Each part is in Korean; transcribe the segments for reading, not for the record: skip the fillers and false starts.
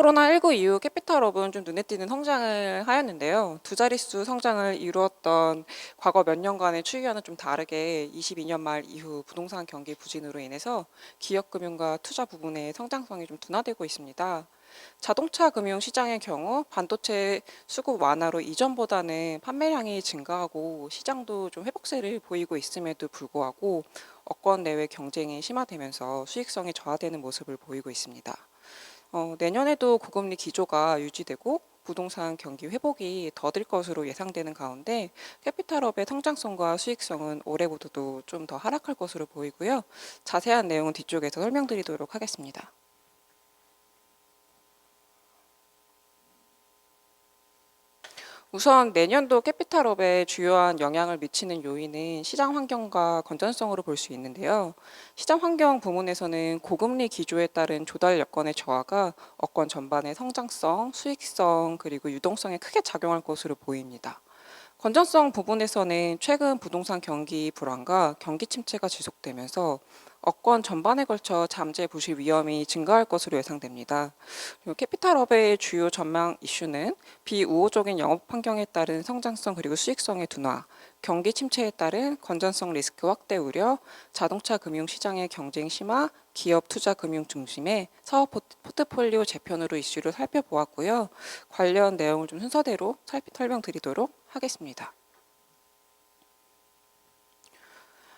코로나19 이후 캐피탈업은 좀 눈에 띄는 성장을 하였는데요. 두 자릿수 성장을 이루었던 과거 몇 년간의 추이와는 좀 다르게 22년 말 이후 부동산 경기 부진으로 인해서 기업금융과 투자 부분의 성장성이 좀 둔화되고 있습니다. 자동차 금융 시장의 경우 반도체 수급 완화로 이전보다는 판매량이 증가하고 시장도 좀 회복세를 보이고 있음에도 불구하고 업권 내외 경쟁이 심화되면서 수익성이 저하되는 모습을 보이고 있습니다. 내년에도 고금리 기조가 유지되고 부동산 경기 회복이 더딜 것으로 예상되는 가운데 캐피탈업의 성장성과 수익성은 올해보다도 좀 더 하락할 것으로 보이고요. 자세한 내용은 뒤쪽에서 설명드리도록 하겠습니다. 우선 내년도 캐피탈업에 주요한 영향을 미치는 요인은 시장 환경과 건전성으로 볼 수 있는데요. 시장 환경 부문에서는 고금리 기조에 따른 조달 여건의 저하가 업권 전반의 성장성, 수익성, 그리고 유동성에 크게 작용할 것으로 보입니다. 건전성 부분에서는 최근 부동산 경기 불안과 경기 침체가 지속되면서 업권 전반에 걸쳐 잠재 부실 위험이 증가할 것으로 예상됩니다. 그리고 캐피탈업의 주요 전망 이슈는 비우호적인 영업 환경에 따른 성장성 그리고 수익성의 둔화, 경기 침체에 따른 건전성 리스크 확대 우려, 자동차 금융 시장의 경쟁 심화, 기업 투자 금융 중심의 사업 포트폴리오 재편으로 이슈를 살펴보았고요. 관련 내용을 좀 순서대로 설명드리도록 하겠습니다.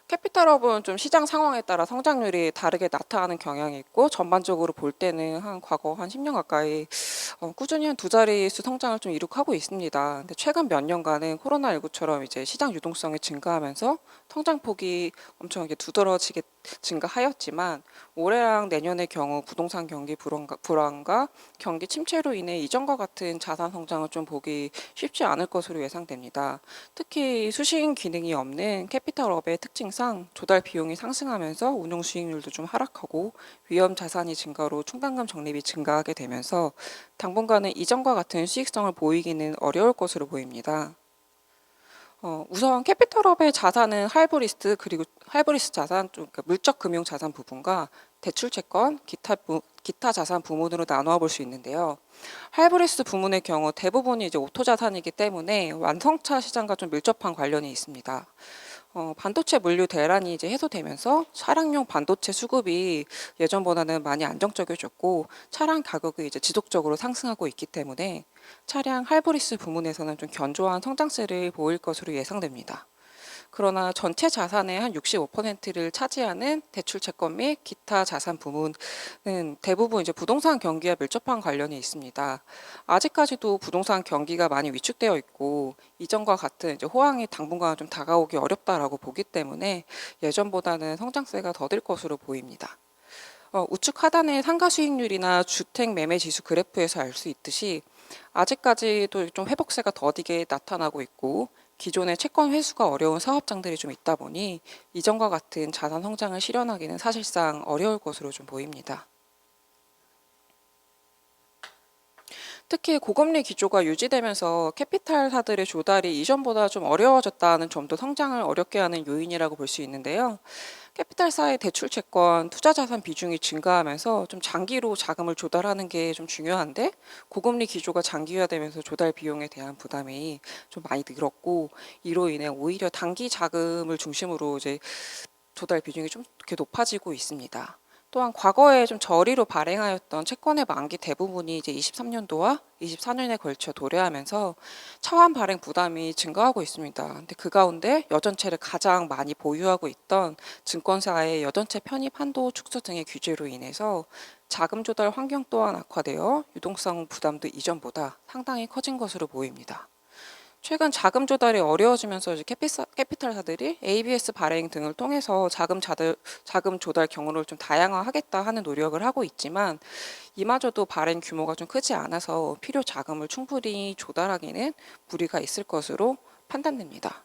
캐피탈업은 좀 시장 상황에 따라 성장률이 다르게 나타나는 경향이 있고 전반적으로 볼 때는 과거 한 10년 가까이 꾸준히 한 두 자릿수 성장을 좀 이룩하고 있습니다. 근데 최근 몇 년간은 코로나19처럼 이제 시장 유동성이 증가하면서 성장폭이 엄청 두드러지게 증가하였지만 올해랑 내년의 경우 부동산 경기 불안과 경기 침체로 인해 이전과 같은 자산 성장을 좀 보기 쉽지 않을 것으로 예상됩니다. 특히 수신 기능이 없는 캐피탈업의 특징상 조달 비용이 상승하면서 운용 수익률도 좀 하락하고 위험 자산이 증가로 충당금 적립이 증가하게 되면서 당분간은 이전과 같은 수익성을 보이기는 어려울 것으로 보입니다. 우선 캐피탈업의 자산은 하이브리스 그리고 하이브리스 자산, 그러니까 물적 금융 자산 부분과 대출 채권, 기타 자산 부문으로 나누어 볼 수 있는데요. 하이브리스 부문의 경우 대부분이 이제 오토 자산이기 때문에 완성차 시장과 좀 밀접한 관련이 있습니다. 반도체 물류 대란이 이제 해소되면서 차량용 반도체 수급이 예전보다는 많이 안정적이졌고 차량 가격이 이제 지속적으로 상승하고 있기 때문에 차량 하이브리스 부문에서는 좀 견조한 성장세를 보일 것으로 예상됩니다. 그러나 전체 자산의 한 65%를 차지하는 대출 채권 및 기타 자산 부문은 대부분 이제 부동산 경기와 밀접한 관련이 있습니다. 아직까지도 부동산 경기가 많이 위축되어 있고 이전과 같은 이제 호황이 당분간 좀 다가오기 어렵다라고 보기 때문에 예전보다는 성장세가 더딜 것으로 보입니다. 우측 하단의 상가 수익률이나 주택 매매 지수 그래프에서 알 수 있듯이 아직까지도 좀 회복세가 더디게 나타나고 있고 기존의 채권 회수가 어려운 사업장들이 좀 있다 보니 이전과 같은 자산 성장을 실현하기는 사실상 어려울 것으로 좀 보입니다. 특히 고금리 기조가 유지되면서 캐피탈사들의 조달이 이전보다 좀 어려워졌다는 점도 성장을 어렵게 하는 요인이라고 볼 수 있는데요. 캐피탈사의 대출 채권, 투자 자산 비중이 증가하면서 좀 장기로 자금을 조달하는 게 좀 중요한데 고금리 기조가 장기화되면서 조달 비용에 대한 부담이 좀 많이 늘었고 이로 인해 오히려 단기 자금을 중심으로 이제 조달 비중이 좀 이렇게 높아지고 있습니다. 또한 과거에 좀 저리로 발행하였던 채권의 만기 대부분이 이제 23년도와 24년에 걸쳐 도래하면서 차환 발행 부담이 증가하고 있습니다. 근데 그 가운데 여전체를 가장 많이 보유하고 있던 증권사의 여전체 편입 한도 축소 등의 규제로 인해서 자금 조달 환경 또한 악화되어 유동성 부담도 이전보다 상당히 커진 것으로 보입니다. 최근 자금 조달이 어려워지면서 이제 캐피탈사들이 ABS 발행 등을 통해서 자금 조달 경로를 좀 다양화하겠다 하는 노력을 하고 있지만 이마저도 발행 규모가 좀 크지 않아서 필요 자금을 충분히 조달하기는 무리가 있을 것으로 판단됩니다.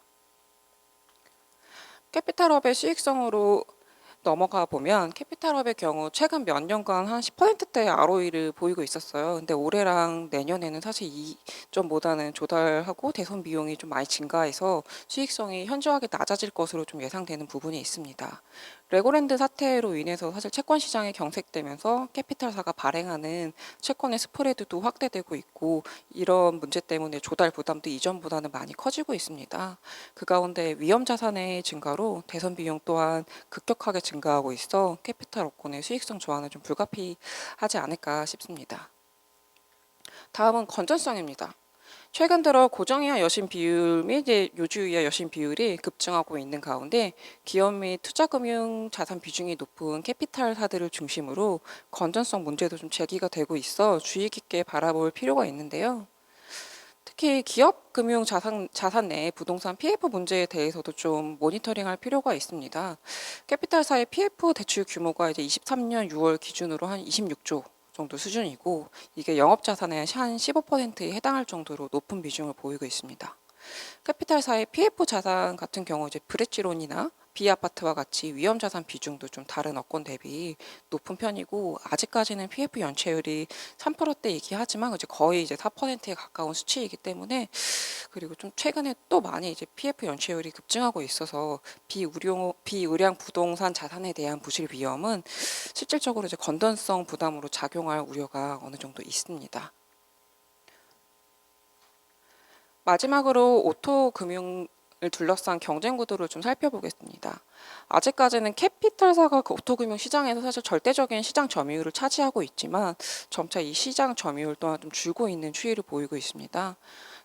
캐피탈업의 수익성으로 넘어가 보면 캐피탈업의 경우 최근 몇 년간 한 10%대의 ROE를 보이고 있었어요. 근데 올해랑 내년에는 사실 이점보다는 조달하고 대손 비용이 좀 많이 증가해서 수익성이 현저하게 낮아질 것으로 좀 예상되는 부분이 있습니다. 레고랜드 사태로 인해서 사실 채권 시장이 경색되면서 캐피탈사가 발행하는 채권의 스프레드도 확대되고 있고 이런 문제 때문에 조달 부담도 이전보다는 많이 커지고 있습니다. 그 가운데 위험 자산의 증가로 대선 비용 또한 급격하게 증가하고 있어 캐피탈 업권의 수익성 조화는 좀 불가피하지 않을까 싶습니다. 다음은 건전성입니다. 최근 들어 고정이하 여신 비율 및 이제 요주이하 여신 비율이 급증하고 있는 가운데 기업 및 투자금융 자산 비중이 높은 캐피탈사들을 중심으로 건전성 문제도 좀 제기가 되고 있어 주의 깊게 바라볼 필요가 있는데요. 특히 기업 금융 자산 내 부동산 PF 문제에 대해서도 좀 모니터링할 필요가 있습니다. 캐피탈사의 PF 대출 규모가 이제 23년 6월 기준으로 한 26조 정도 수준이고 이게 영업 자산의 한 15%에 해당할 정도로 높은 비중을 보이고 있습니다. 캐피탈사의 PF 자산 같은 경우 이제 브릿지론이나 B아파트와 같이 위험 자산 비중도 좀 다른 업권 대비 높은 편이고 아직까지는 PF 연체율이 3%대이긴 하지만 이제 거의 이제 4%에 가까운 수치이기 때문에 그리고 좀 최근에 또 많이 이제 PF 연체율이 급증하고 있어서 비우량 부동산 자산에 대한 부실 위험은 실질적으로 이제 건전성 부담으로 작용할 우려가 어느 정도 있습니다. 마지막으로 오토 금융을 둘러싼 경쟁 구도를 좀 살펴보겠습니다. 아직까지는 캐피탈사가 그 오토금융 시장에서 사실 절대적인 시장 점유율을 차지하고 있지만 점차 이 시장 점유율 또한 좀 줄고 있는 추이를 보이고 있습니다.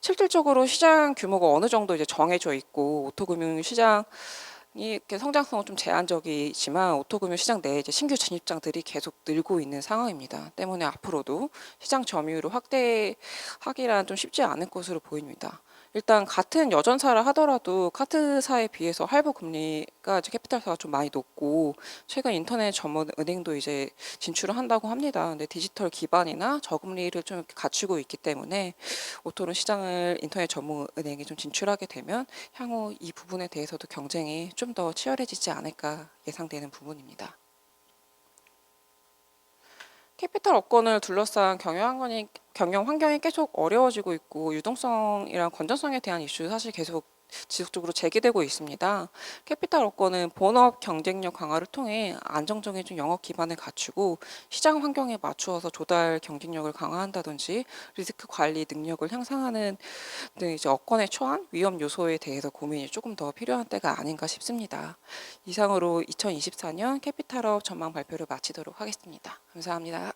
실질적으로 시장 규모가 어느 정도 이제 정해져 있고 오토금융 시장 이렇게 성장성은 좀 제한적이지만 오토금융 시장 내에 이제 신규 진입장들이 계속 늘고 있는 상황입니다. 때문에 앞으로도 시장 점유율을 확대하기란 좀 쉽지 않을 것으로 보입니다. 일단 같은 여전사를 하더라도 카드사에 비해서 할부 금리가 이제 캐피탈사가 좀 많이 높고 최근 인터넷 전문 은행도 이제 진출을 한다고 합니다. 근데 디지털 기반이나 저금리를 좀 이렇게 갖추고 있기 때문에 오토론 시장을 인터넷 전문 은행이 좀 진출하게 되면 향후 이 부분에 대해서도 경쟁이 좀 더 치열해지지 않을까 예상되는 부분입니다. 캐피탈 업권을 둘러싼 경영 환경이 계속 어려워지고 있고 유동성이랑 건전성에 대한 이슈 사실 계속 지속적으로 제기되고 있습니다. 캐피탈 업권은 본업 경쟁력 강화를 통해 안정적인 좀 영업 기반을 갖추고 시장 환경에 맞추어서 조달 경쟁력을 강화한다든지 리스크 관리 능력을 향상하는 등 이제 업권에 처한 위험 요소에 대해서 고민이 조금 더 필요한 때가 아닌가 싶습니다. 이상으로 2024년 캐피탈업 전망 발표를 마치도록 하겠습니다. 감사합니다.